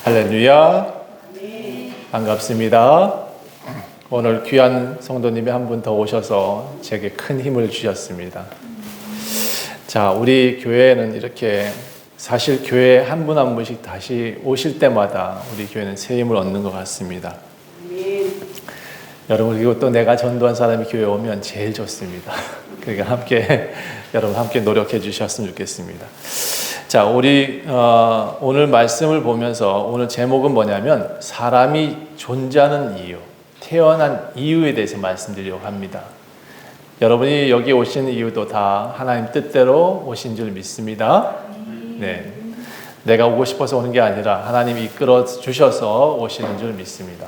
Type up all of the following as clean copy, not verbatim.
할렐루야. 반갑습니다. 오늘 귀한 성도님이 한 분 더 오셔서 제게 큰 힘을 주셨습니다. 자, 우리 교회는 이렇게 사실 교회 한 분 한 분씩 다시 오실 때마다 우리 교회는 새 힘을 얻는 것 같습니다. 여러분, 그리고 또 내가 전도한 사람이 교회에 오면 제일 좋습니다. 그러니까 여러분 함께 노력해 주셨으면 좋겠습니다. 자, 우리 오늘 말씀을 보면서 오늘 제목은 뭐냐면 사람이 존재하는 이유, 태어난 이유에 대해서 말씀드리려고 합니다. 여러분이 여기 오신 이유도 다 하나님 뜻대로 오신 줄 믿습니다. 네, 내가 오고 싶어서 오는 게 아니라 하나님이 이끌어 주셔서 오시는 줄 믿습니다.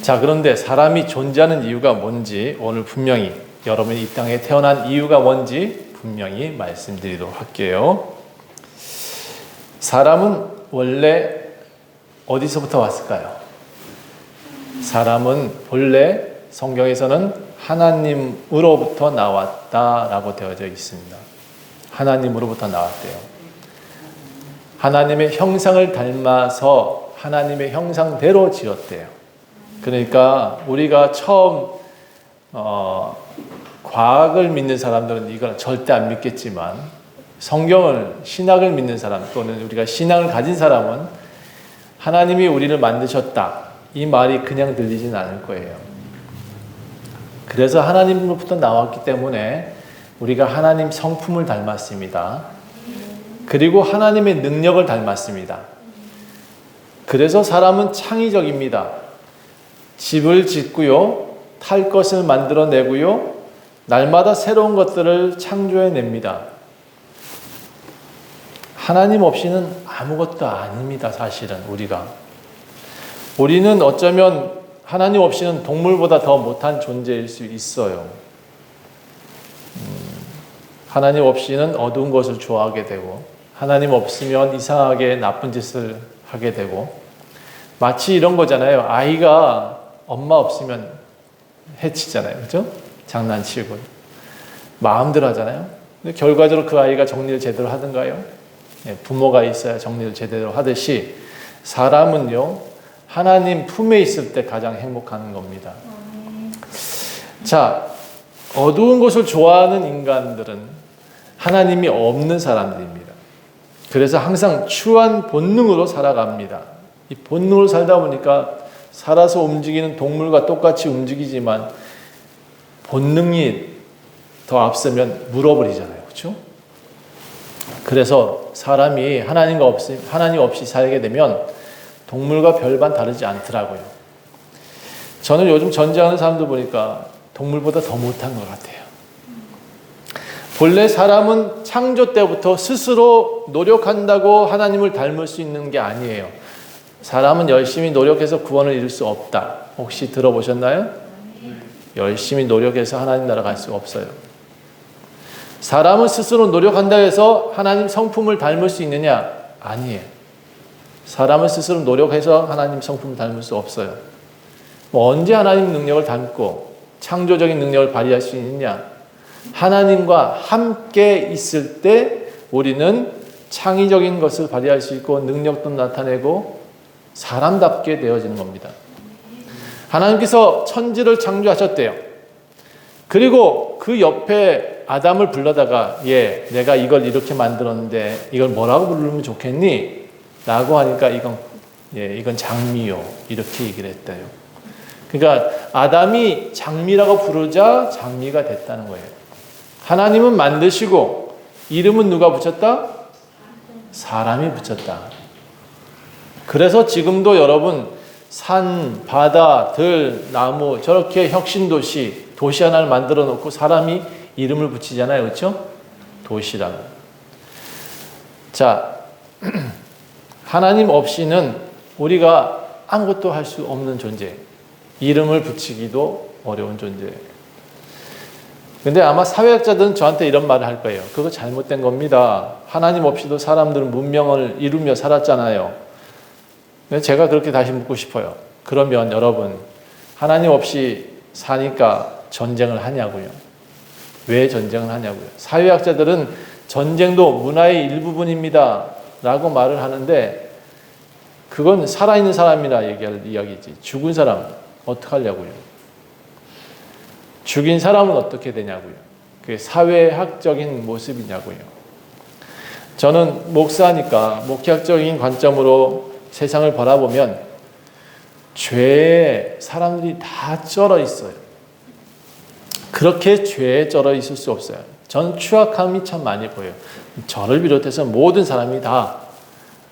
자, 그런데 사람이 존재하는 이유가 뭔지 오늘 분명히 여러분이 이 땅에 태어난 이유가 뭔지 분명히 말씀드리도록 할게요. 사람은 원래 어디서부터 왔을까요? 사람은 본래 성경에서는 하나님으로부터 나왔다라고 되어져 있습니다. 하나님으로부터 나왔대요. 하나님의 형상을 닮아서 하나님의 형상대로 지었대요. 그러니까 우리가 처음 과학을 믿는 사람들은 이걸 절대 안 믿겠지만 성경을, 신학을 믿는 사람 또는 우리가 신앙을 가진 사람은 하나님이 우리를 만드셨다, 이 말이 그냥 들리진 않을 거예요. 그래서 하나님으로부터 나왔기 때문에 우리가 하나님 성품을 닮았습니다. 그리고 하나님의 능력을 닮았습니다. 그래서 사람은 창의적입니다. 집을 짓고요, 탈 것을 만들어내고요, 날마다 새로운 것들을 창조해냅니다. 하나님 없이는 아무것도 아닙니다. 사실은 우리는 어쩌면 하나님 없이는 동물보다 더 못한 존재일 수 있어요. 하나님 없이는 어두운 것을 좋아하게 되고, 하나님 없으면 이상하게 나쁜 짓을 하게 되고, 마치 이런 거잖아요. 아이가 엄마 없으면 해치잖아요. 그렇죠? 장난치고 마음대로 하잖아요. 근데 결과적으로 그 아이가 정리를 제대로 하던가요? 부모가 있어야 정리를 제대로 하듯이 사람은요, 하나님 품에 있을 때 가장 행복한 겁니다. 자, 어두운 것을 좋아하는 인간들은 하나님이 없는 사람들입니다. 그래서 항상 추한 본능으로 살아갑니다. 이 본능으로 살다 보니까 살아서 움직이는 동물과 똑같이 움직이지만 본능이 더 앞서면 물어버리잖아요. 그렇죠? 그래서 사람이 하나님 없이 살게 되면 동물과 별반 다르지 않더라고요. 저는 요즘 전쟁하는 사람들 보니까 동물보다 더 못한 것 같아요. 본래 사람은 창조 때부터 스스로 노력한다고 하나님을 닮을 수 있는 게 아니에요. 사람은 열심히 노력해서 구원을 이룰 수 없다. 혹시 들어보셨나요? 열심히 노력해서 하나님 나라 갈 수 없어요. 사람은 스스로 노력한다 해서 하나님 성품을 닮을 수 있느냐? 아니에요. 사람은 스스로 노력해서 하나님 성품을 닮을 수 없어요. 언제 하나님 능력을 닮고 창조적인 능력을 발휘할 수 있느냐? 하나님과 함께 있을 때 우리는 창의적인 것을 발휘할 수 있고 능력도 나타내고 사람답게 되어지는 겁니다. 하나님께서 천지를 창조하셨대요. 그리고 그 옆에 아담을 불러다가 내가 이걸 이렇게 만들었는데 이걸 뭐라고 부르면 좋겠니? 라고 하니까 이건 장미요, 이렇게 얘기를 했대요. 그러니까 아담이 장미라고 부르자 장미가 됐다는 거예요. 하나님은 만드시고 이름은 누가 붙였다? 사람이 붙였다. 그래서 지금도 여러분 산, 바다, 들, 나무 저렇게 혁신도시, 도시 하나를 만들어 놓고 사람이 이름을 붙이잖아요. 그렇죠? 도시라고. 자, 하나님 없이는 우리가 아무것도 할 수 없는 존재. 이름을 붙이기도 어려운 존재예요. 근데 아마 사회학자들은 저한테 이런 말을 할 거예요. 그거 잘못된 겁니다. 하나님 없이도 사람들은 문명을 이루며 살았잖아요. 근데 제가 그렇게 다시 묻고 싶어요. 그러면 여러분, 하나님 없이 사니까 전쟁을 하냐고요. 왜 전쟁을 하냐고요. 사회학자들은 전쟁도 문화의 일부분입니다 라고 말을 하는데 그건 살아있는 사람이라 얘기할 이야기지. 죽은 사람 어떡하려고요? 죽인 사람은 어떻게 되냐고요? 그게 사회학적인 모습이냐고요? 저는 목사니까 목회학적인 관점으로 세상을 바라보면 죄에 사람들이 다 쩔어 있어요. 그렇게 죄에 쩔어 있을 수 없어요. 저는 추악함이 참 많이 보여요. 저를 비롯해서 모든 사람이 다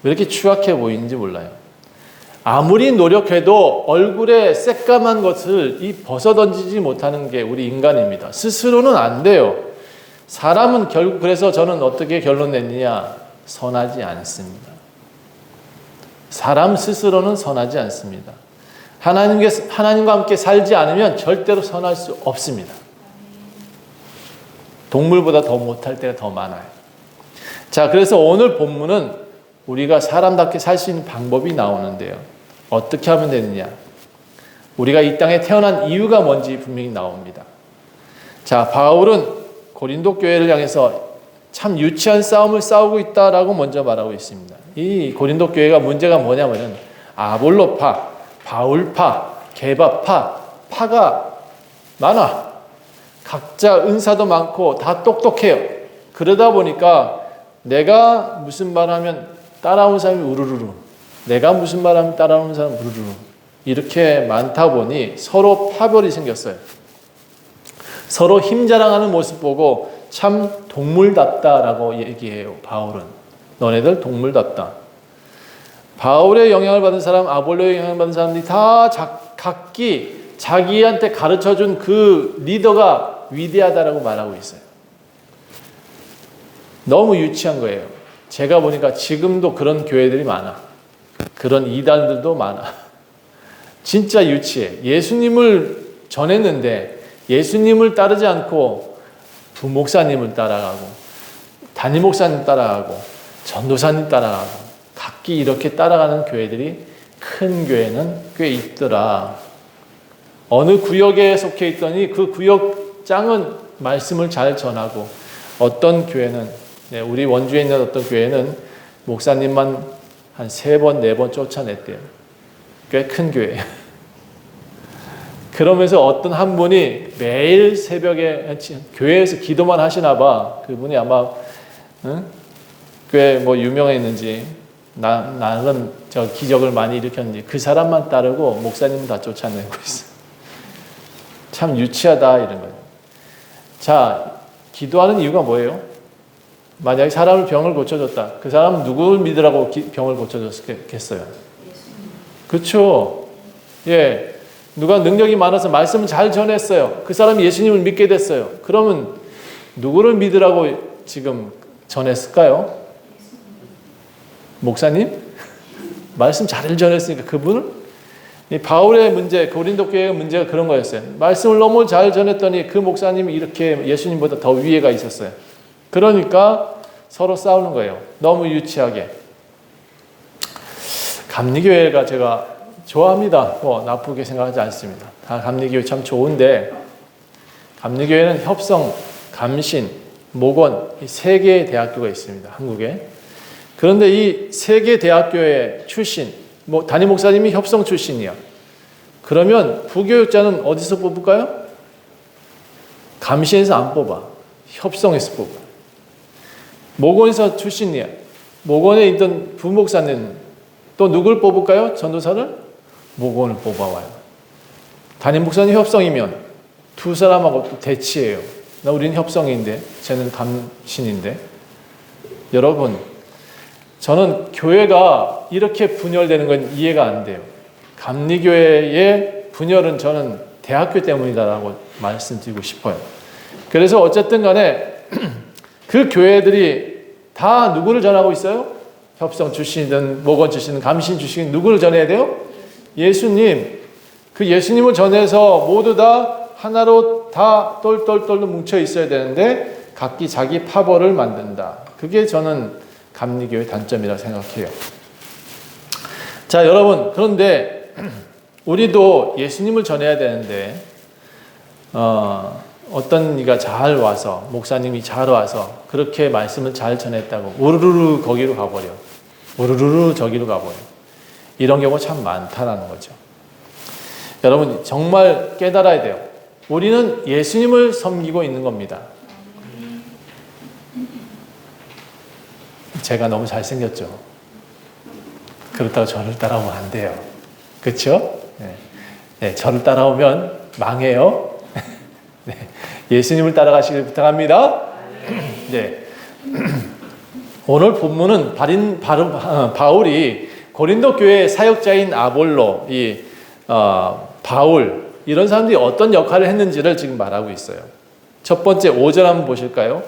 왜 이렇게 추악해 보이는지 몰라요. 아무리 노력해도 얼굴에 새까만 것을 벗어던지지 못하는 게 우리 인간입니다. 스스로는 안 돼요. 사람은 결국 그래서 저는 어떻게 결론 냈느냐? 선하지 않습니다. 사람 스스로는 선하지 않습니다. 하나님과 함께 살지 않으면 절대로 선할 수 없습니다. 동물보다 더 못할 때가 더 많아요. 자, 그래서 오늘 본문은 우리가 사람답게 살 수 있는 방법이 나오는데요. 어떻게 하면 되느냐? 우리가 이 땅에 태어난 이유가 뭔지 분명히 나옵니다. 자, 바울은 고린도 교회를 향해서 참 유치한 싸움을 싸우고 있다라고 먼저 말하고 있습니다. 이 고린도 교회가 문제가 뭐냐면은 아볼로파, 바울파, 게바파, 파가 많아. 각자 은사도 많고 다 똑똑해요. 그러다 보니까 내가 무슨 말하면 따라오는 사람이 우르르르, 내가 무슨 말하면 따라오는 사람이 우르르르, 이렇게 많다 보니 서로 파벌이 생겼어요. 서로 힘자랑하는 모습 보고 참 동물답다라고 얘기해요. 바울은 너네들 동물답다. 바울의 영향을 받은 사람, 아볼로의 영향을 받은 사람들이 다 각기 자기한테 가르쳐준 그 리더가 위대하다라고 말하고 있어요. 너무 유치한 거예요. 제가 보니까 지금도 그런 교회들이 많아. 그런 이단들도 많아. 진짜 유치해. 예수님을 전했는데 예수님을 따르지 않고 부목사님을 따라가고 담임 목사님 따라가고 전도사님 따라가고 각기 이렇게 따라가는 교회들이 큰 교회는 꽤 있더라. 어느 구역에 속해 있더니 그 구역장은 말씀을 잘 전하고 어떤 교회는 우리 원주에 있는 어떤 교회는 목사님만 한 3번, 4번 쫓아냈대요. 꽤 큰 교회예요. 그러면서 어떤 한 분이 매일 새벽에 교회에서 기도만 하시나 봐. 그분이 아마 꽤 유명했는지 나는 저 기적을 많이 일으켰는지 그 사람만 따르고 목사님은 다 쫓아내고 있어. 참 유치하다 이런 거예요. 자, 기도하는 이유가 뭐예요? 만약에 사람을 병을 고쳐줬다. 그 사람은 누구를 믿으라고 병을 고쳐줬겠어요? 그렇죠. 예, 누가 능력이 많아서 말씀을 잘 전했어요. 그 사람이 예수님을 믿게 됐어요. 그러면 누구를 믿으라고 지금 전했을까요? 목사님? 말씀 잘 전했으니까 그분을? 이 바울의 문제, 고린도 교회의 문제가 그런 거였어요. 말씀을 너무 잘 전했더니 그 목사님이 이렇게 예수님보다 더 위에가 있었어요. 그러니까 서로 싸우는 거예요. 너무 유치하게. 감리교회가 제가 좋아합니다. 나쁘게 생각하지 않습니다. 다 감리교회 참 좋은데 감리교회는 협성, 감신, 목원 이 3개의 대학교가 있습니다. 한국에. 그런데 이 3개 대학교의 출신, 담임 목사님이 협성 출신이야. 그러면 부교육자는 어디서 뽑을까요? 감신에서 안 뽑아. 협성에서 뽑아. 목원에서 출신이야. 목원에 있던 부목사는 또 누굴 뽑을까요? 전도사를? 목원을 뽑아와요. 담임 목사님 협성이면 두 사람하고 또 대치해요. 우리는 협성인데 쟤는 감신인데. 여러분, 저는 교회가 이렇게 분열되는 건 이해가 안 돼요. 감리교회의 분열은 저는 대학교 때문이다라고 말씀드리고 싶어요. 그래서 어쨌든 간에 그 교회들이 다 누구를 전하고 있어요? 협성 출신이든 목원 출신이든 감신 출신이든 누구를 전해야 돼요? 예수님. 그 예수님을 전해서 모두 다 하나로 다 똘똘똘 뭉쳐 있어야 되는데 각기 자기 파벌을 만든다. 그게 저는 감리교의 단점이라고 생각해요. 자, 여러분, 그런데 우리도 예수님을 전해야 되는데 어떤 이가 잘 와서 목사님이 잘 와서 그렇게 말씀을 잘 전했다고 우르르르 거기로 가버려. 우르르르 저기로 가버려. 이런 경우가 참 많다라는 거죠. 여러분 정말 깨달아야 돼요. 우리는 예수님을 섬기고 있는 겁니다. 제가 너무 잘생겼죠. 그렇다고 저를 따라오면 안 돼요. 그렇죠? 네. 네, 저를 따라오면 망해요. 네, 예수님을 따라가시길 부탁합니다. 네. 오늘 본문은 바울이 고린도 교회의 사역자인 아볼로, 바울 이런 사람들이 어떤 역할을 했는지를 지금 말하고 있어요. 첫 번째 5절 한번 보실까요?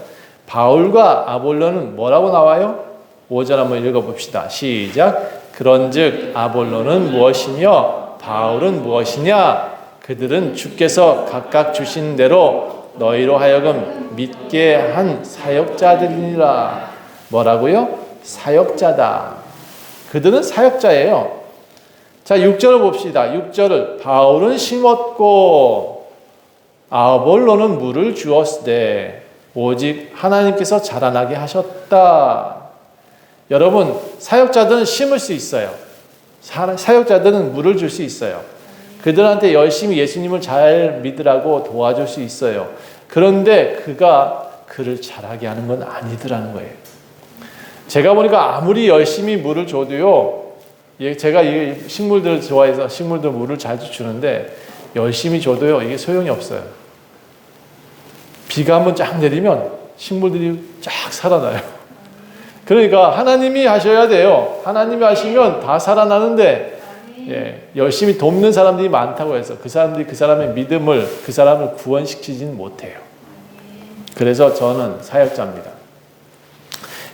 바울과 아볼로는 뭐라고 나와요? 5절 한번 읽어봅시다. 시작. 그런즉 아볼로는 무엇이며 바울은 무엇이냐? 그들은 주께서 각각 주신 대로 너희로 하여금 믿게 한 사역자들이니라. 뭐라고요? 사역자다. 그들은 사역자예요. 자, 6절을 봅시다. 6절을 바울은 심었고 아볼로는 물을 주었으되 오직 하나님께서 자라나게 하셨다. 여러분, 사역자들은 심을 수 있어요. 사역자들은 물을 줄 수 있어요. 그들한테 열심히 예수님을 잘 믿으라고 도와줄 수 있어요. 그런데 그가 그를 자라게 하는 건 아니더라는 거예요. 제가 보니까 아무리 열심히 물을 줘도요, 제가 이 식물들을 좋아해서 식물들 물을 자주 주는데 열심히 줘도요, 이게 소용이 없어요. 비가 한번 쫙 내리면 식물들이 쫙 살아나요. 그러니까 하나님이 하셔야 돼요. 하나님이 하시면 다 살아나는데, 열심히 돕는 사람들이 많다고 해서 그 사람들이 그 사람의 믿음을, 그 사람을 구원시키지는 못해요. 그래서 저는 사역자입니다.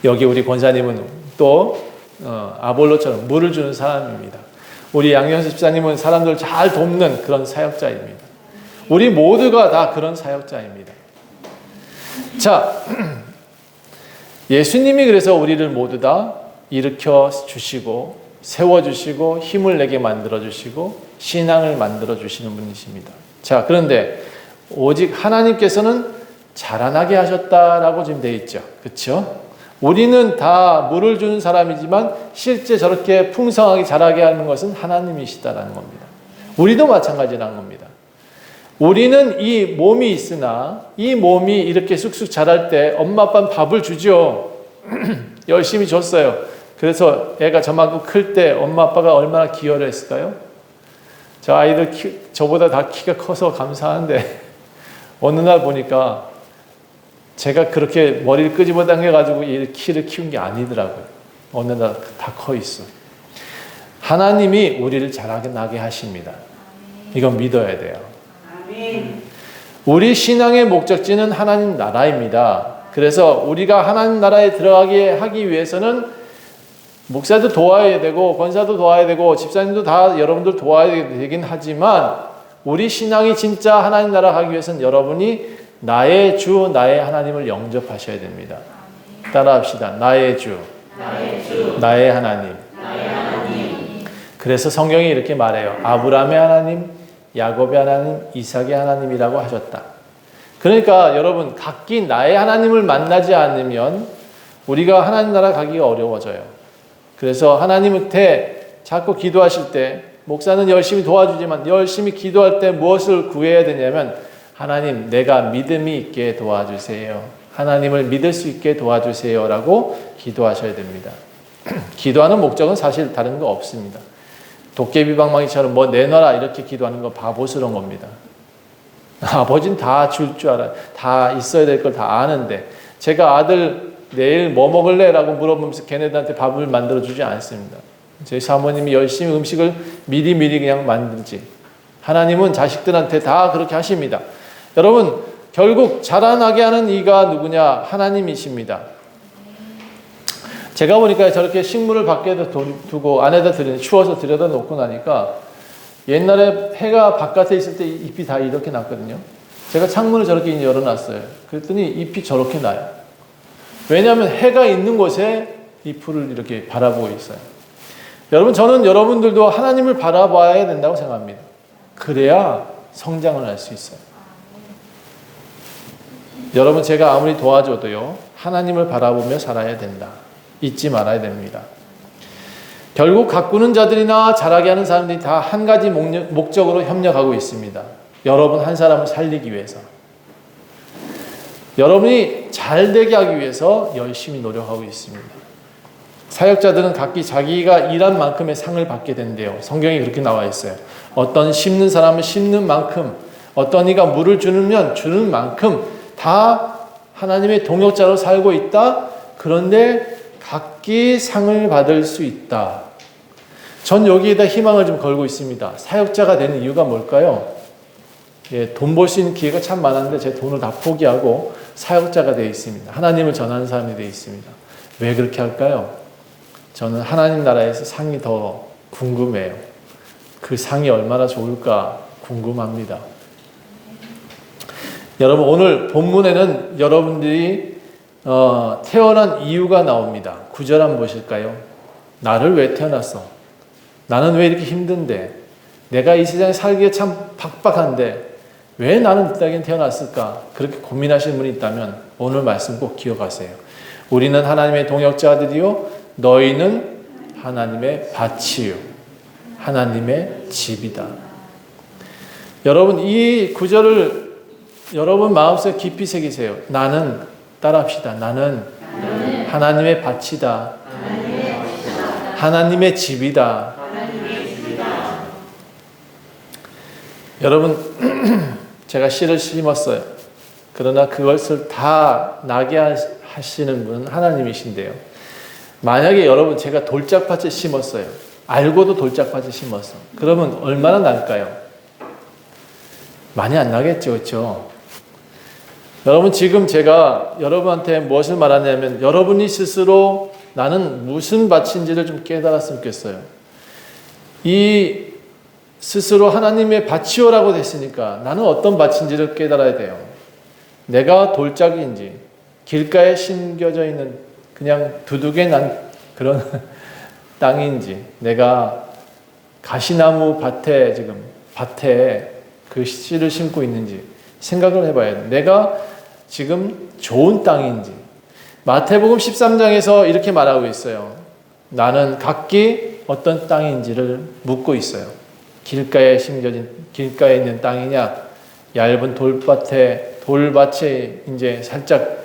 여기 우리 권사님은 또 아볼로처럼 물을 주는 사람입니다. 우리 양현수 집사님은 사람들을 잘 돕는 그런 사역자입니다. 우리 모두가 다 그런 사역자입니다. 자, 예수님이 그래서 우리를 모두 다 일으켜 주시고 세워주시고 힘을 내게 만들어주시고 신앙을 만들어주시는 분이십니다. 자, 그런데 오직 하나님께서는 자라나게 하셨다라고 지금 되어 있죠. 그렇죠? 우리는 다 물을 주는 사람이지만 실제 저렇게 풍성하게 자라게 하는 것은 하나님이시다라는 겁니다. 우리도 마찬가지라는 겁니다. 우리는 이 몸이 있으나 이 몸이 이렇게 쑥쑥 자랄 때 엄마 아빠는 밥을 주죠. 열심히 줬어요. 그래서 애가 저만큼 클 때 엄마 아빠가 얼마나 기여를 했을까요? 저 아이들 저보다 다 키가 커서 감사한데 어느 날 보니까 제가 그렇게 머리를 끄집어 당겨가지고 이 키를 키운 게 아니더라고요. 어느 날 다 커 있어. 하나님이 우리를 자라게 나게 하십니다. 이건 믿어야 돼요. 우리 신앙의 목적지는 하나님 나라입니다. 그래서 우리가 하나님 나라에 들어가게 하기 위해서는 목사도 도와야 되고 권사도 도와야 되고 집사님도 다 여러분들 도와야 되긴 하지만 우리 신앙이 진짜 하나님 나라 가기 위해서는 여러분이 나의 주, 나의 하나님을 영접하셔야 됩니다. 따라합시다. 나의 주, 나의 하나님. 그래서 성경이 이렇게 말해요. 아브라함의 하나님, 야곱의 하나님, 이삭의 하나님이라고 하셨다. 그러니까 여러분 각기 나의 하나님을 만나지 않으면 우리가 하나님 나라 가기가 어려워져요. 그래서 하나님한테 자꾸 기도하실 때 목사는 열심히 도와주지만 열심히 기도할 때 무엇을 구해야 되냐면 하나님 내가 믿음이 있게 도와주세요. 하나님을 믿을 수 있게 도와주세요 라고 기도하셔야 됩니다. 기도하는 목적은 사실 다른 거 없습니다. 도깨비방망이처럼 뭐 내놔라 이렇게 기도하는 건 바보스러운 겁니다. 아버지는 다 줄 줄 알아요. 다 있어야 될 걸 다 아는데 제가 아들 내일 뭐 먹을래? 라고 물어보면서 걔네들한테 밥을 만들어주지 않습니다. 저희 사모님이 열심히 음식을 미리미리 그냥 만들지. 하나님은 자식들한테 다 그렇게 하십니다. 여러분 결국 자라나게 하는 이가 누구냐? 하나님이십니다. 제가 보니까 저렇게 식물을 밖에 두고 안에다 추워서 들여다 놓고 나니까 옛날에 해가 바깥에 있을 때 잎이 다 이렇게 났거든요. 제가 창문을 저렇게 열어놨어요. 그랬더니 잎이 저렇게 나요. 왜냐하면 해가 있는 곳에 잎을 이렇게 바라보고 있어요. 여러분 저는 여러분들도 하나님을 바라봐야 된다고 생각합니다. 그래야 성장을 할 수 있어요. 여러분 제가 아무리 도와줘도요. 하나님을 바라보며 살아야 된다. 잊지 말아야 됩니다. 결국 가꾸는 자들이나 자라게 하는 사람들이 다 한 가지 목적으로 협력하고 있습니다. 여러분 한 사람을 살리기 위해서. 여러분이 잘 되게 하기 위해서 열심히 노력하고 있습니다. 사역자들은 각기 자기가 일한 만큼의 상을 받게 된대요. 성경에 그렇게 나와 있어요. 어떤 심는 사람은 심는 만큼, 어떤 이가 물을 주면 주는 만큼 다 하나님의 동역자로 살고 있다. 그런데 각기 상을 받을 수 있다. 전 여기에다 희망을 좀 걸고 있습니다. 사역자가 되는 이유가 뭘까요? 예, 돈 벌 수 있는 기회가 참 많았는데 제 돈을 다 포기하고 사역자가 되어 있습니다. 하나님을 전하는 사람이 되어 있습니다. 왜 그렇게 할까요? 저는 하나님 나라에서 상이 더 궁금해요. 그 상이 얼마나 좋을까 궁금합니다. 여러분 오늘 본문에는 여러분들이 태어난 이유가 나옵니다. 9절 한번 보실까요? 나를 왜 태어났어? 나는 왜 이렇게 힘든데? 내가 이 세상에 살기에 참 팍팍한데 왜 나는 이 땅에 태어났을까? 그렇게 고민하시는 분이 있다면 오늘 말씀 꼭 기억하세요. 우리는 하나님의 동역자들이요 너희는 하나님의 밭이요 하나님의 집이다. 여러분 이 구절을 여러분 마음속에 깊이 새기세요. 나는 따라합시다. 나는 하나님의 밭이다. 하나님의 집이다. 여러분 제가 씨를 심었어요. 그러나 그것을 다 나게 하시는 분은 하나님이신데요. 만약에 여러분 제가 돌짝밭을 심었어요. 알고도 돌짝밭을 심었어. 그러면 얼마나 날까요? 많이 안 나겠죠. 그렇죠? 여러분 지금 제가 여러분한테 무엇을 말하냐면 여러분이 스스로 나는 무슨 밭인지를 좀 깨달았으면 좋겠어요. 이 스스로 하나님의 밭이오라고 됐으니까 나는 어떤 밭인지를 깨달아야 돼요. 내가 돌짝인지 길가에 심겨져 있는 그냥 두둑에 난 그런 땅인지 내가 가시나무 밭에 지금 밭에 그 씨를 심고 있는지 생각을 해봐야 돼요. 내가 지금 좋은 땅인지. 마태복음 13장에서 이렇게 말하고 있어요. 나는 각기 어떤 땅인지를 묻고 있어요. 길가에 심겨진 길가에 있는 땅이냐, 얇은 돌밭에 이제 살짝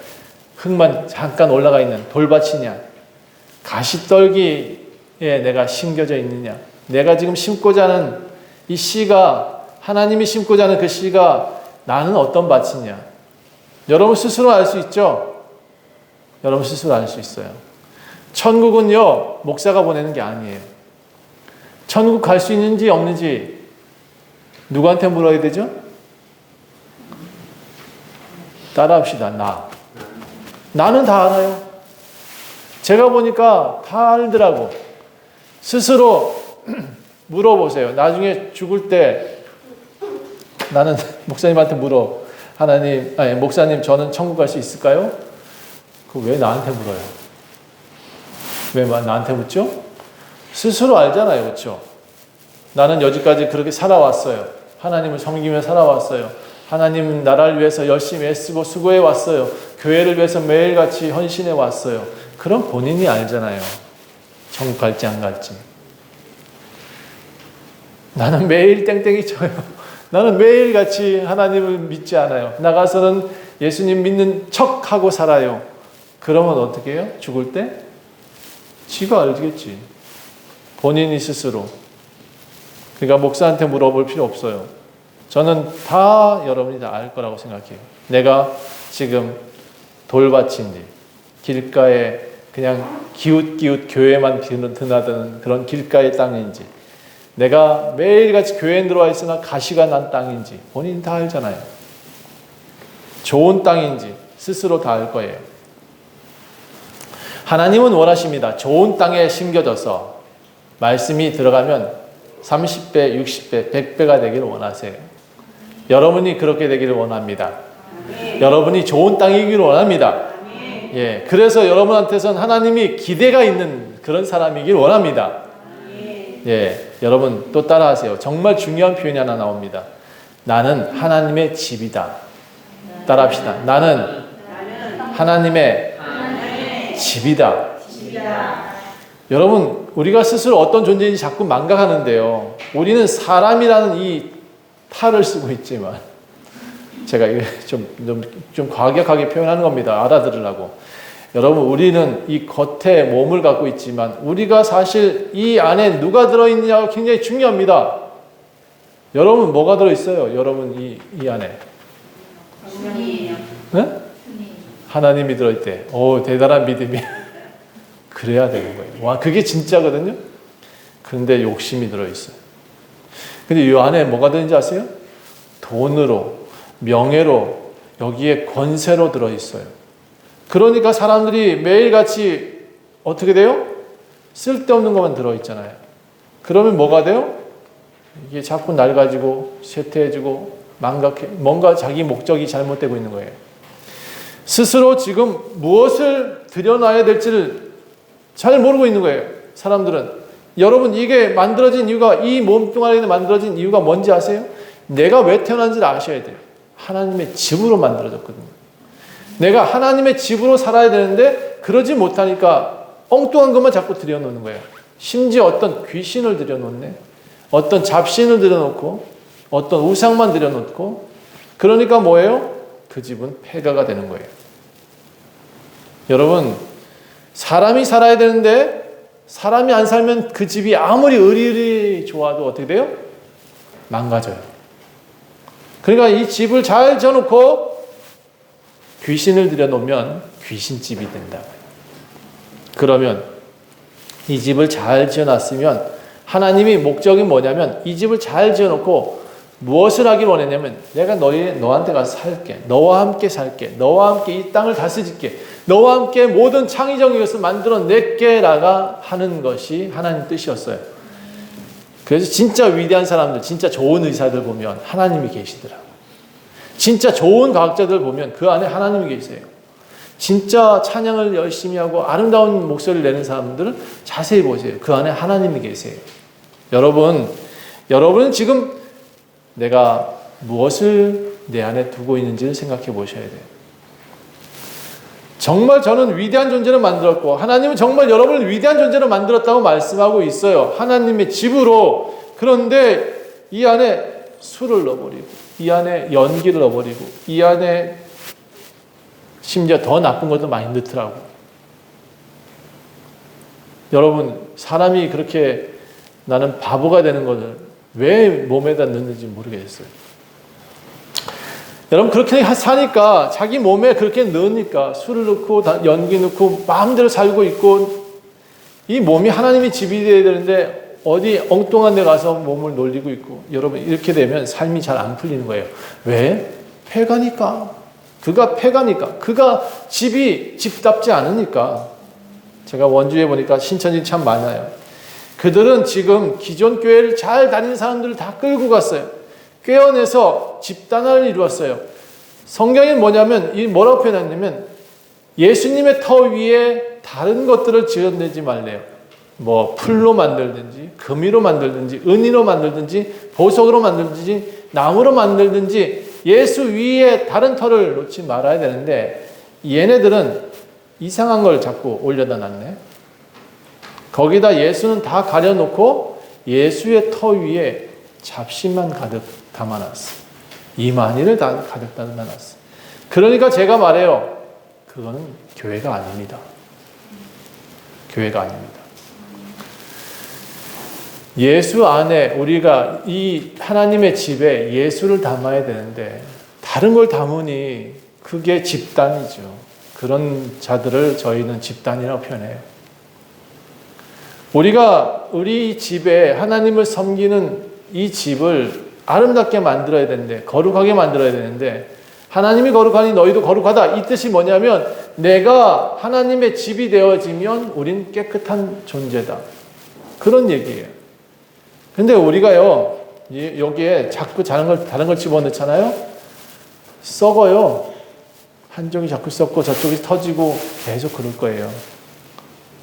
흙만 잠깐 올라가 있는 돌밭이냐, 가시떨기에 내가 심겨져 있느냐, 내가 지금 심고자 하는 이 씨가 하나님이 심고자 하는 그 씨가 나는 어떤 밭이냐. 여러분 스스로 알 수 있죠? 여러분 스스로 알 수 있어요. 천국은요 목사가 보내는 게 아니에요. 천국 갈 수 있는지 없는지 누구한테 물어야 되죠? 따라합시다. 나는 다 알아요. 제가 보니까 다 알더라고. 스스로 물어보세요. 나중에 죽을 때 나는 목사님한테 물어. 목사님 저는 천국 갈 수 있을까요? 그거 왜 나한테 물어요? 왜 나한테 묻죠? 스스로 알잖아요. 그렇죠? 나는 여지까지 그렇게 살아왔어요. 하나님을 섬기며 살아왔어요. 하나님 나라를 위해서 열심히 애쓰고 수고해 왔어요. 교회를 위해서 매일같이 헌신해 왔어요. 그럼 본인이 알잖아요. 천국 갈지 안 갈지. 나는 매일 땡땡이 쳐요. 나는 매일같이 하나님을 믿지 않아요. 나가서는 예수님 믿는 척하고 살아요. 그러면 어떻게 해요? 죽을 때? 지가 알겠지. 본인이 스스로. 그러니까 목사한테 물어볼 필요 없어요. 저는 다 여러분이 다 알 거라고 생각해요. 내가 지금 돌밭인지 길가에 그냥 기웃기웃 교회만 드나드는 그런 길가의 땅인지 내가 매일같이 교회에 들어와 있으나 가시가 난 땅인지 본인이 다 알잖아요. 좋은 땅인지 스스로 다 알 거예요. 하나님은 원하십니다. 좋은 땅에 심겨져서 말씀이 들어가면 30배, 60배, 100배가 되기를 원하세요. 여러분이 그렇게 되기를 원합니다. 여러분이 좋은 땅이기를 원합니다. 예, 그래서 여러분한테선 하나님이 기대가 있는 그런 사람이길 원합니다. 예, 여러분 또 따라하세요. 정말 중요한 표현이 하나 나옵니다. 나는 하나님의 집이다. 따라합시다. 나는 하나님의 집이다. 여러분 우리가 스스로 어떤 존재인지 자꾸 망각하는데요. 우리는 사람이라는 이 탈을 쓰고 있지만, 제가 이게 좀 과격하게 표현하는 겁니다. 알아들으려고. 여러분, 우리는 이 겉에 몸을 갖고 있지만 우리가 사실 이 안에 누가 들어있느냐가 굉장히 중요합니다. 여러분 뭐가 들어있어요? 여러분 이 안에 주님이에요. 네? 하나님이 들어있대. 오, 대단한 믿음이. 그래야 되는 거예요. 와, 그게 진짜거든요. 그런데 욕심이 들어있어요. 근데 이 안에 뭐가 들어있는지 아세요? 돈으로, 명예로, 여기에 권세로 들어있어요. 그러니까 사람들이 매일같이 어떻게 돼요? 쓸데없는 것만 들어있잖아요. 그러면 뭐가 돼요? 이게 자꾸 낡아지고 쇠퇴해지고 망각해, 뭔가 자기 목적이 잘못되고 있는 거예요. 스스로 지금 무엇을 들여놔야 될지를 잘 모르고 있는 거예요. 사람들은. 여러분, 이게 만들어진 이유가, 이 몸뚱아리에 만들어진 이유가 뭔지 아세요? 내가 왜 태어난지를 아셔야 돼요. 하나님의 집으로 만들어졌거든요. 내가 하나님의 집으로 살아야 되는데 그러지 못하니까 엉뚱한 것만 자꾸 들여놓는 거예요. 심지어 어떤 귀신을 들여놓네, 어떤 잡신을 들여놓고, 어떤 우상만 들여놓고, 그러니까 뭐예요? 그 집은 폐가가 되는 거예요. 여러분, 사람이 살아야 되는데 사람이 안 살면 그 집이 아무리 의리 좋아도 어떻게 돼요? 망가져요. 그러니까 이 집을 잘 지어놓고 귀신을 들여놓으면 귀신집이 된다고요. 그러면 이 집을 잘 지어놨으면 하나님이 목적이 뭐냐면 이 집을 잘 지어놓고 무엇을 하길 원했냐면 내가 너한테 가서 살게. 너와 함께 살게. 너와 함께 이 땅을 다스릴게. 너와 함께 모든 창의적인 것을 만들어낼게라가 하는 것이 하나님 뜻이었어요. 그래서 진짜 위대한 사람들, 진짜 좋은 의사들 보면 하나님이 계시더라고요. 진짜 좋은 과학자들 보면 그 안에 하나님이 계세요. 진짜 찬양을 열심히 하고 아름다운 목소리를 내는 사람들은 자세히 보세요. 그 안에 하나님이 계세요. 여러분은 지금 내가 무엇을 내 안에 두고 있는지를 생각해 보셔야 돼요. 정말 저는 위대한 존재를 만들었고 하나님은 정말 여러분을 위대한 존재로 만들었다고 말씀하고 있어요. 하나님의 집으로. 그런데 이 안에 술을 넣어버리고 이 안에 연기를 넣어버리고 이 안에 심지어 더 나쁜 것도 많이 넣더라고. 여러분, 사람이 그렇게 나는 바보가 되는 것을 왜 몸에다 넣는지 모르겠어요. 여러분, 그렇게 사니까, 자기 몸에 그렇게 넣으니까 술을 넣고 연기 넣고 마음대로 살고 있고, 이 몸이 하나님의 집이 되어야 되는데 어디 엉뚱한 데 가서 몸을 놀리고 있고, 여러분, 이렇게 되면 삶이 잘 안 풀리는 거예요. 왜? 폐가니까. 그가 폐가니까. 그가 집답지 않으니까. 제가 원주에 보니까 신천지 참 많아요. 그들은 지금 기존 교회를 잘 다니는 사람들을 다 끌고 갔어요. 꿰어내서 집단화를 이루었어요. 성경이 뭐냐면, 이 뭐라고 표현했냐면, 예수님의 터 위에 다른 것들을 지어내지 말래요. 뭐, 풀로 만들든지, 금이로 만들든지, 은이로 만들든지, 보석으로 만들든지, 나무로 만들든지, 예수 위에 다른 터를 놓지 말아야 되는데, 얘네들은 이상한 걸 자꾸 올려다 놨네. 거기다 예수는 다 가려놓고 예수의 터 위에 잡신만 가득 담아놨어. 이만희를 다 가득 담아놨어. 그러니까 제가 말해요. 그거는 교회가 아닙니다. 교회가 아닙니다. 예수 안에 우리가 이 하나님의 집에 예수를 담아야 되는데 다른 걸 담으니 그게 집단이죠. 그런 자들을 저희는 집단이라고 표현해요. 우리가 우리 집에 하나님을 섬기는 이 집을 아름답게 만들어야 되는데, 거룩하게 만들어야 되는데, 하나님이 거룩하니 너희도 거룩하다. 이 뜻이 뭐냐면 내가 하나님의 집이 되어지면 우린 깨끗한 존재다. 그런 얘기예요. 근데 우리가요, 여기에 자꾸 다른 걸 집어넣잖아요. 썩어요. 한쪽이 자꾸 썩고 저쪽이 터지고 계속 그럴 거예요.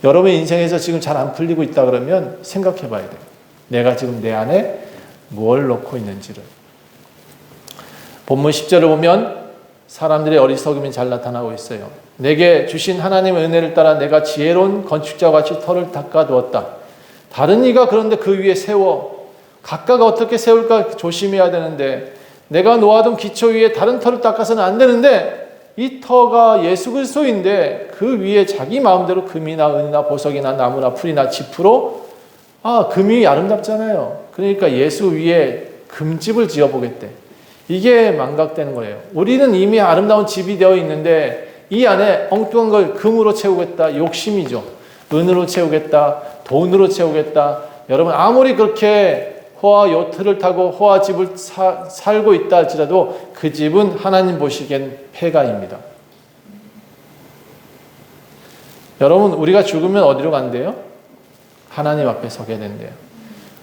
여러분의 인생에서 지금 잘 안 풀리고 있다 그러면 생각해 봐야 돼요. 내가 지금 내 안에 뭘 넣고 있는지를. 본문 10절을 보면 사람들의 어리석음이 잘 나타나고 있어요. 내게 주신 하나님의 은혜를 따라 내가 지혜로운 건축자와 같이 터를 닦아두었다. 다른 이가 그런데 그 위에 세워. 각각 어떻게 세울까 조심해야 되는데, 내가 놓아둔 기초 위에 다른 터를 닦아서는 안 되는데, 이 터가 예수 그리스도인데 그 위에 자기 마음대로 금이나 은이나 보석이나 나무나 풀이나 지프로, 금이 아름답잖아요. 그러니까 예수 위에 금집을 지어보겠대. 이게 망각되는 거예요. 우리는 이미 아름다운 집이 되어 있는데 이 안에 엉뚱한 걸 금으로 채우겠다. 욕심이죠. 은으로 채우겠다. 돈으로 채우겠다. 여러분, 아무리 그렇게 호화 요트를 타고 호화 집을 살고 있다 할지라도 그 집은 하나님 보시기엔 폐가입니다. 여러분, 우리가 죽으면 어디로 간대요? 하나님 앞에 서게 된대요.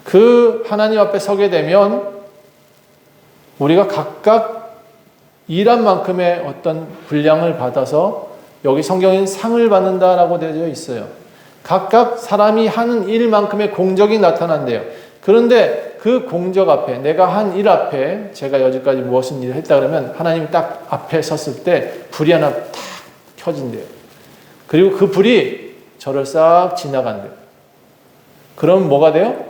그 하나님 앞에 서게 되면 우리가 각각 일한 만큼의 어떤 분량을 받아서, 여기 성경에는 상을 받는다라고 되어 있어요. 각각 사람이 하는 일만큼의 공적이 나타난대요. 그런데 그 공적 앞에, 내가 한 일 앞에 제가 여지까지 무엇인 일을 했다 그러면 하나님이 딱 앞에 섰을 때 불이 하나 탁 켜진대요. 그리고 그 불이 저를 싹 지나간대요. 그럼 뭐가 돼요?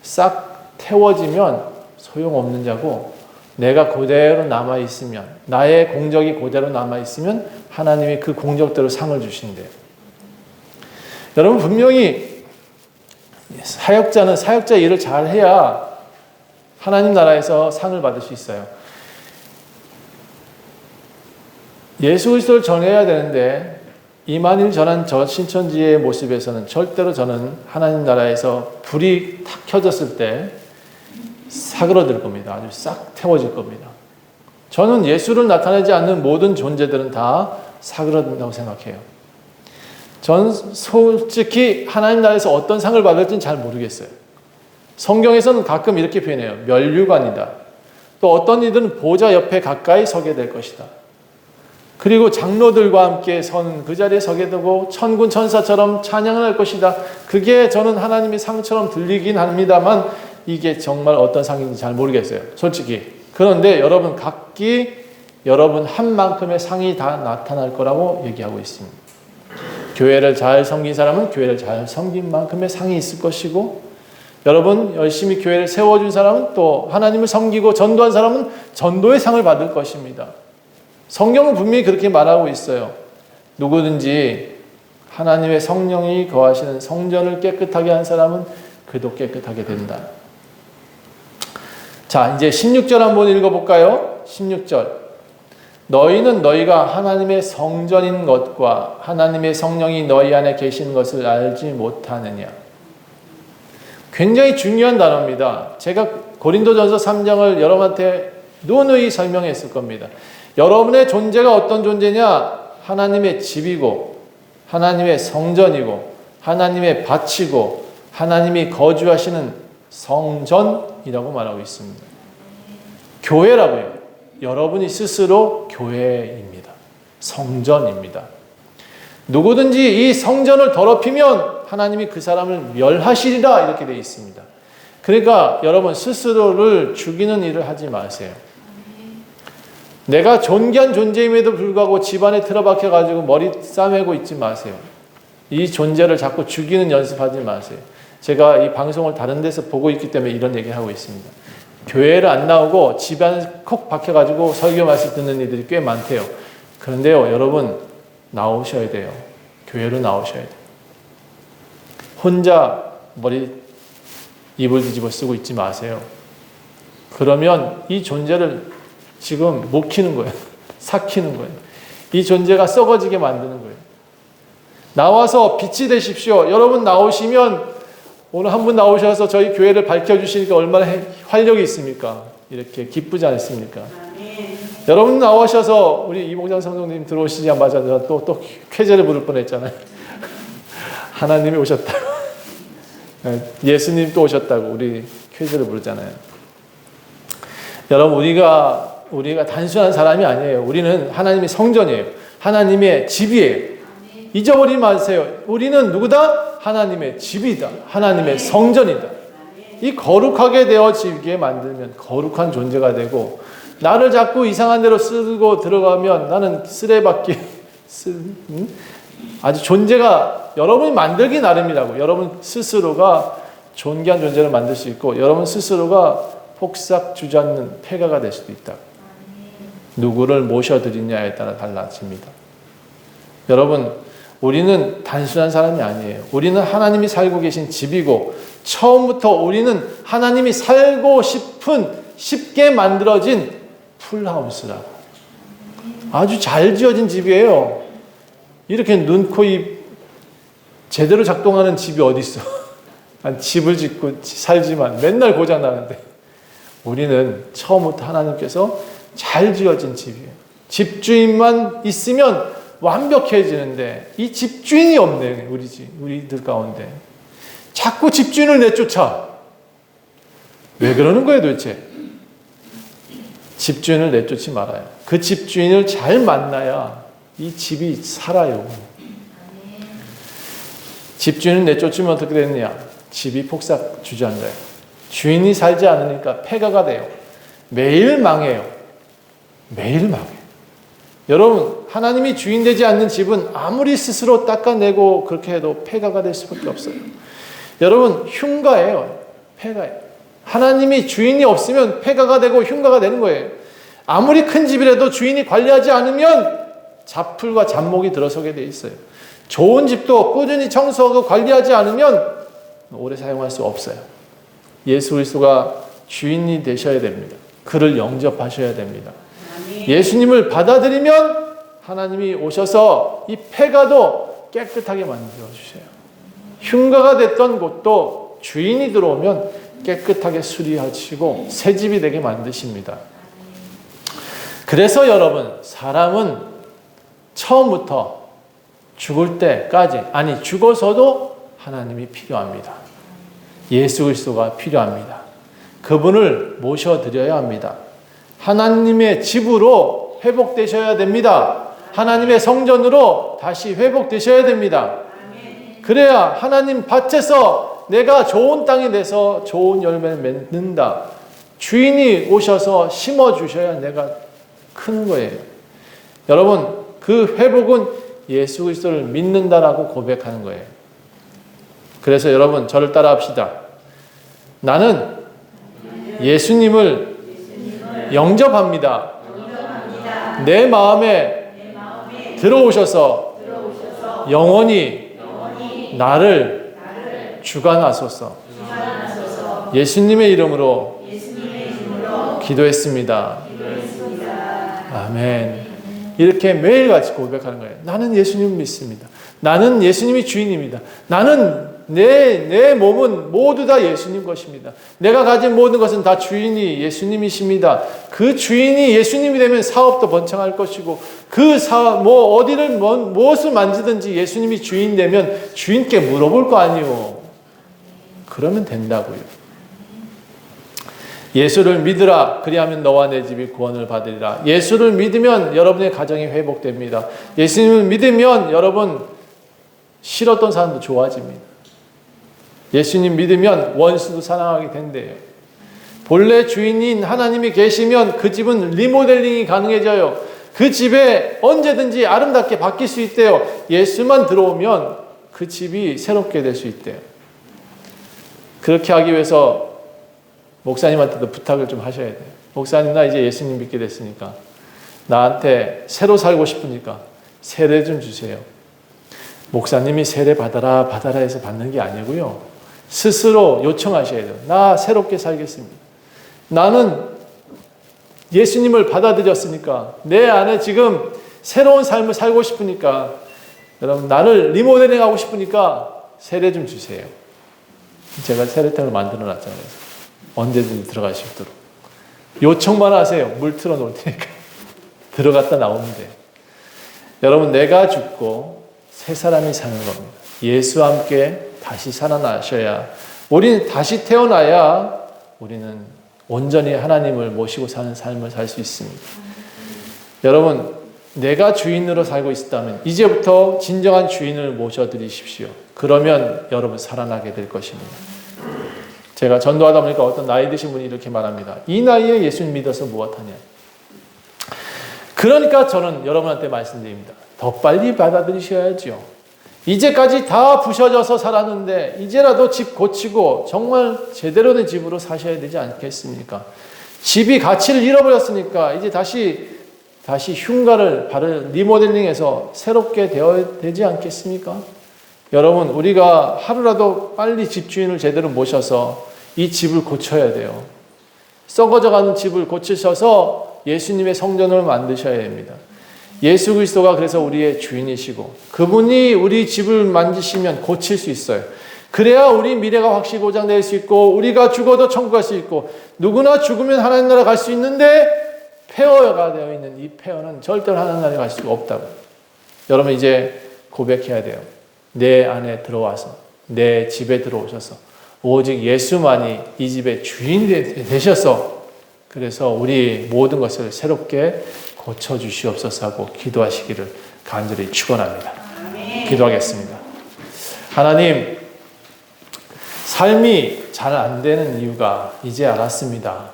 싹 태워지면 소용없는 자고, 내가 그대로 남아있으면, 나의 공적이 그대로 남아있으면 하나님이 그 공적대로 상을 주신대요. 여러분, 분명히 사역자는 사역자 일을 잘 해야 하나님 나라에서 상을 받을 수 있어요. 예수 그리스도를 전해야 되는데 이만일 전한 저 신천지의 모습에서는 절대로 저는 하나님 나라에서 불이 탁 켜졌을 때 사그러들 겁니다. 아주 싹 태워질 겁니다. 저는 예수를 나타내지 않는 모든 존재들은 다 사그러든다고 생각해요. 전 솔직히 하나님 나라에서 어떤 상을 받을지는 잘 모르겠어요. 성경에서는 가끔 이렇게 표현해요. 면류관이다. 또 어떤 이들은 보좌 옆에 가까이 서게 될 것이다. 그리고 장로들과 함께 선 그 자리에 서게 되고 천군 천사처럼 찬양을 할 것이다. 그게 저는 하나님의 상처럼 들리긴 합니다만 이게 정말 어떤 상인지 잘 모르겠어요. 솔직히. 그런데 여러분 각기 여러분 한 만큼의 상이 다 나타날 거라고 얘기하고 있습니다. 교회를 잘 섬긴 사람은 교회를 잘 섬긴 만큼의 상이 있을 것이고, 여러분 열심히 교회를 세워준 사람은 또 하나님을 섬기고 전도한 사람은 전도의 상을 받을 것입니다. 성경은 분명히 그렇게 말하고 있어요. 누구든지 하나님의 성령이 거하시는 성전을 깨끗하게 한 사람은 그도 깨끗하게 된다. 자, 이제 16절 한번 읽어볼까요? 16절. 너희는 너희가 하나님의 성전인 것과 하나님의 성령이 너희 안에 계신 것을 알지 못하느냐. 굉장히 중요한 단어입니다. 제가 고린도전서 3장을 여러분한테 누누이 설명했을 겁니다. 여러분의 존재가 어떤 존재냐? 하나님의 집이고 하나님의 성전이고 하나님의 밭이고 하나님이 거주하시는 성전이라고 말하고 있습니다. 교회라고요. 여러분이 스스로 교회입니다. 성전입니다. 누구든지 이 성전을 더럽히면 하나님이 그 사람을 멸하시리라 이렇게 되어 있습니다. 그러니까 여러분 스스로를 죽이는 일을 하지 마세요. 내가 존귀한 존재임에도 불구하고 집안에 틀어박혀 가지고 머리 싸매고 있지 마세요. 이 존재를 자꾸 죽이는 연습하지 마세요. 제가 이 방송을 다른 데서 보고 있기 때문에 이런 얘기를 하고 있습니다. 교회를 안 나오고 집안에 콕 박혀가지고 설교 말씀 듣는 이들이 꽤 많대요. 그런데요, 여러분 나오셔야 돼요. 교회로 나오셔야 돼요. 혼자 머리 이불 뒤집어 쓰고 있지 마세요. 그러면 이 존재를 지금 못 키는 거예요. 삭히는 거예요. 이 존재가 썩어지게 만드는 거예요. 나와서 빛이 되십시오. 여러분 나오시면, 오늘 한 분 나오셔서 저희 교회를 밝혀주시니까 얼마나 활력이 있습니까? 이렇게 기쁘지 않습니까? 여러분 나오셔서 우리 이봉장 성도님 들어오시자마자 또 쾌제를 부를 뻔했잖아요. 하나님이 오셨다고. 예수님 또 오셨다고 우리 쾌제를 부르잖아요. 여러분 우리가 단순한 사람이 아니에요. 우리는 하나님의 성전이에요. 하나님의 집이에요. 잊어버리지 마세요. 우리는 누구다? 하나님의 집이다. 하나님의 성전이다. 이 거룩하게 되어지게 만들면 거룩한 존재가 되고, 나를 자꾸 이상한 데로 쓰고 들어가면 나는 쓰레받기 아주 존재가 여러분이 만들기 나름이라고. 여러분 스스로가 존귀한 존재를 만들 수 있고 여러분 스스로가 폭삭 주저앉는 폐가가 될 수도 있다. 누구를 모셔드리냐에 따라 달라집니다. 여러분, 우리는 단순한 사람이 아니에요. 우리는 하나님이 살고 계신 집이고 처음부터 우리는 하나님이 살고 싶은 쉽게 만들어진 풀하우스라고. 아주 잘 지어진 집이에요. 이렇게 눈, 코, 입 제대로 작동하는 집이 어디 있어? 집을 짓고 살지만 맨날 고장나는데 우리는 처음부터 하나님께서 잘 지어진 집이에요. 집주인만 있으면 완벽해지는데 이 집주인이 없네. 우리들 가운데 자꾸 집주인을 내쫓아. 왜 그러는 거예요 도대체? 집주인을 내쫓지 말아요. 그 집주인을 잘 만나야 이 집이 살아요. 집주인을 내쫓으면 어떻게 되느냐? 집이 폭삭 주저앉아요. 주인이 살지 않으니까 폐가가 돼요. 매일 망해요. 매일 망해요. 여러분, 하나님이 주인 되지 않는 집은 아무리 스스로 닦아내고 그렇게 해도 폐가가 될 수밖에 없어요. 여러분, 흉가예요. 폐가예요. 하나님이 주인이 없으면 폐가가 되고 흉가가 되는 거예요. 아무리 큰 집이라도 주인이 관리하지 않으면 잡풀과 잡목이 들어서게 돼 있어요. 좋은 집도 꾸준히 청소하고 관리하지 않으면 오래 사용할 수 없어요. 예수 그리스도가 주인이 되셔야 됩니다. 그를 영접하셔야 됩니다. 예수님을 받아들이면 하나님이 오셔서 이 폐가도 깨끗하게 만들어 주셔요. 흉가가 됐던 곳도 주인이 들어오면 깨끗하게 수리하시고 새 집이 되게 만드십니다. 그래서 여러분, 사람은 처음부터 죽을 때까지, 아니 죽어서도 하나님이 필요합니다. 예수 그리스도가 필요합니다. 그분을 모셔드려야 합니다. 하나님의 집으로 회복되셔야 됩니다. 하나님의 성전으로 다시 회복되셔야 됩니다. 그래야 하나님 밭에서 내가 좋은 땅이 돼서 좋은 열매를 맺는다. 주인이 오셔서 심어주셔야 내가 크는 거예요. 여러분, 그 회복은 예수 그리스도를 믿는다라고 고백하는 거예요. 그래서 여러분, 저를 따라 합시다. 나는 예수님을 영접합니다. 내 마음에 들어오셔서 영원히 나를 주관하소서. 예수님의 이름으로 기도했습니다. 아멘. 이렇게 매일같이 고백하는 거예요. 나는 예수님을 믿습니다. 나는 예수님이 주인입니다. 나는 내 몸은 모두 다 예수님 것입니다. 내가 가진 모든 것은 다 주인이 예수님이십니다. 그 주인이 예수님이 되면 사업도 번창할 것이고 그 사업 어디를 무엇을 만지든지 예수님이 주인 되면 주인께 물어볼 거 아니요. 그러면 된다고요. 예수를 믿으라. 그리하면 너와 내 집이 구원을 받으리라. 예수를 믿으면 여러분의 가정이 회복됩니다. 예수님을 믿으면 여러분 싫었던 사람도 좋아집니다. 예수님 믿으면 원수도 사랑하게 된대요. 본래 주인인 하나님이 계시면 그 집은 리모델링이 가능해져요. 그 집에 언제든지 아름답게 바뀔 수 있대요. 예수만 들어오면 그 집이 새롭게 될 수 있대요. 그렇게 하기 위해서 목사님한테도 부탁을 좀 하셔야 돼요. 목사님, 나 이제 예수님 믿게 됐으니까 나한테 새로 살고 싶으니까 세례 좀 주세요. 목사님이 세례 받아라 해서 받는 게 아니고요. 스스로 요청하셔야 돼요. 나 새롭게 살겠습니다. 나는 예수님을 받아들였으니까 내 안에 지금 새로운 삶을 살고 싶으니까 여러분 나를 리모델링 하고 싶으니까 세례 좀 주세요. 제가 세례탕을 만들어 놨잖아요. 언제든지 들어갈 수 있도록. 요청만 하세요. 물 틀어 놓을 테니까. 들어갔다 나오면 돼요. 여러분, 내가 죽고 새 사람이 사는 겁니다. 예수와 함께 다시 살아나셔야, 우리는 다시 태어나야 우리는 온전히 하나님을 모시고 사는 삶을 살 수 있습니다. 여러분, 내가 주인으로 살고 있다면 이제부터 진정한 주인을 모셔드리십시오. 그러면 여러분 살아나게 될 것입니다. 제가 전도하다 보니까 어떤 나이 드신 분이 이렇게 말합니다. 이 나이에 예수님 믿어서 무엇하냐. 그러니까 저는 여러분한테 말씀드립니다. 더 빨리 받아들이셔야죠. 이제까지 다 부셔져서 살았는데 이제라도 집 고치고 정말 제대로 된 집으로 사셔야 되지 않겠습니까? 집이 가치를 잃어버렸으니까 이제 다시 흉가를 바른 리모델링해서 새롭게 되어야 되지 않겠습니까? 여러분, 우리가 하루라도 빨리 집주인을 제대로 모셔서 이 집을 고쳐야 돼요. 썩어져가는 집을 고치셔서 예수님의 성전을 만드셔야 됩니다. 예수 그리스도가 그래서 우리의 주인이시고 그분이 우리 집을 만지시면 고칠 수 있어요. 그래야 우리 미래가 확실히 보장될 수 있고 우리가 죽어도 천국 갈 수 있고 누구나 죽으면 하나님 나라 갈 수 있는데 폐허가 되어 있는 이 폐허는 절대로 하나님 나라에 갈 수가 없다고. 여러분 이제 고백해야 돼요. 내 안에 들어와서 내 집에 들어오셔서 오직 예수만이 이 집의 주인이 되셔서 그래서 우리 모든 것을 새롭게 고쳐주시옵소서 하고 기도하시기를 간절히 축원합니다. 기도하겠습니다. 하나님, 삶이 잘 안 되는 이유가 이제 알았습니다.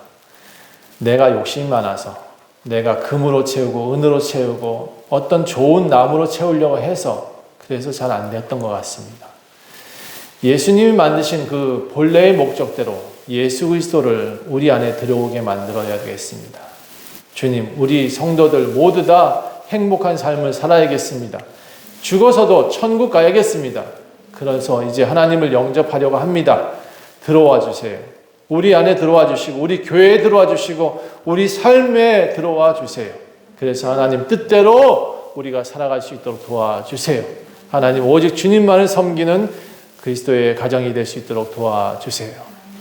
내가 욕심이 많아서 내가 금으로 채우고 은으로 채우고 어떤 좋은 나무로 채우려고 해서 그래서 잘 안 됐던 것 같습니다. 예수님이 만드신 그 본래의 목적대로 예수 그리스도를 우리 안에 들어오게 만들어야 되겠습니다. 주님, 우리 성도들 모두 다 행복한 삶을 살아야겠습니다. 죽어서도 천국 가야겠습니다. 그래서 이제 하나님을 영접하려고 합니다. 들어와 주세요. 우리 안에 들어와 주시고 우리 교회에 들어와 주시고 우리 삶에 들어와 주세요. 그래서 하나님 뜻대로 우리가 살아갈 수 있도록 도와주세요. 하나님 오직 주님만을 섬기는 그리스도의 가정이 될 수 있도록 도와주세요.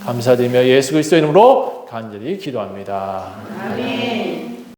감사드리며 예수 그리스도 이름으로 간절히 기도합니다. 아멘.